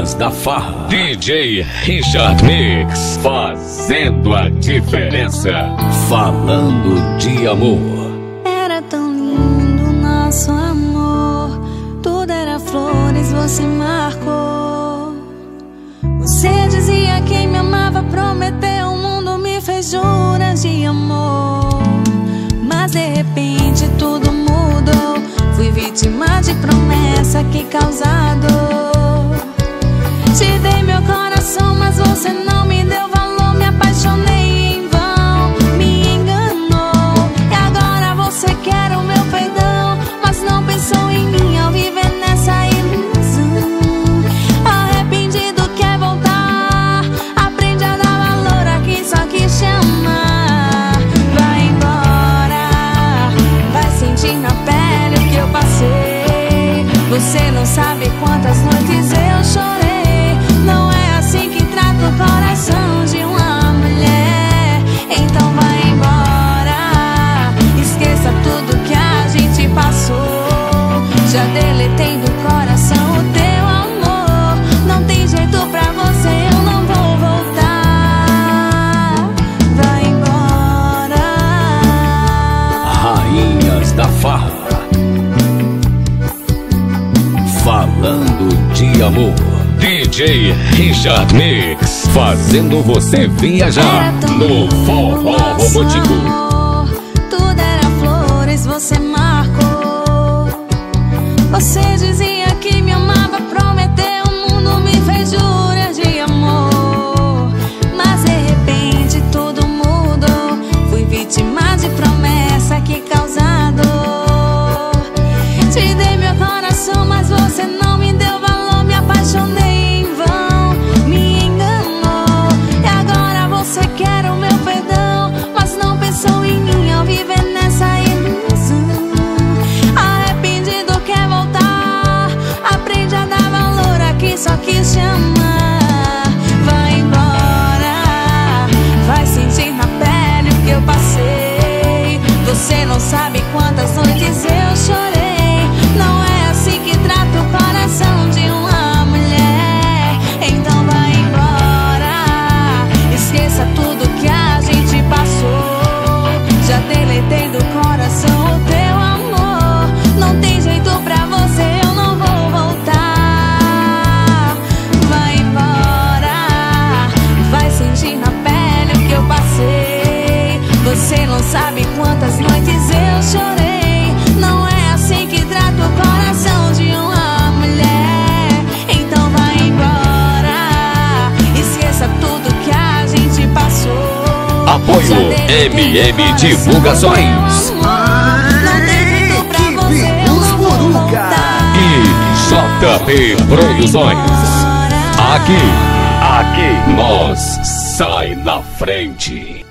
Rainhas da Farra. DJ Richard Mix, fazendo a diferença. Falando de amor. Era tão lindo nosso amor, tudo era flores, você marcou. Você dizia que me amava, prometeu o mundo, me fez juras de amor. Mas de repente tudo mudou, fui vítima de promessa que causa dor. Te dei meu coração, mas você não me deu valor. Me apaixonei em vão, me enganou. E agora você quer o meu perdão, mas não pensou em mim ao viver nessa ilusão. Arrependido quer voltar, aprende a dar valor a quem só quis te amar. Vai embora, vai sentir na pele o que eu passei. Você não sabe quantas noites eu chorei. Não é assim que trata o coração de uma mulher. Então vai embora, esqueça tudo que a gente passou. Já deletei do coração o teu amor. Não tem jeito pra você, eu não vou voltar. Vai embora. Rainhas da Farra. Falando de amor. DJ Richard Mix, fazendo você viajar no forró romântico. Tudo era flores, você marcou. Você dizia que me amava, prometeu o mundo, me fez juras de amor. Mas de repente tudo mudou, fui vítima de promessa que causa dor. Te dei meu coração, mas você não me deu valor. Me apaixonei em vão, me enganou. E agora você quer o meu perdão, mas não pensou em mim ao viver nessa ilusão. Arrependido quer voltar, aprende a dar valor a quem só quis te amar. Vai embora, vai sentir na pele o que eu passei. Você não sabe quantas noites eu chorei. Não é assim que trata o coração de uma mulher. Então vai embora, esqueça tudo que a gente passou. Já deletei do coração o teu amor. Não tem jeito pra você, eu não vou voltar. Vai embora, vai sentir na pele o que eu passei. Você não sabe quantas noites eu chorei. Não é assim que trata o coração de uma mulher. Então vai embora, esqueça tudo que a gente passou. Apoio MM Divulgações e JP Produções. Aqui nós sai na frente.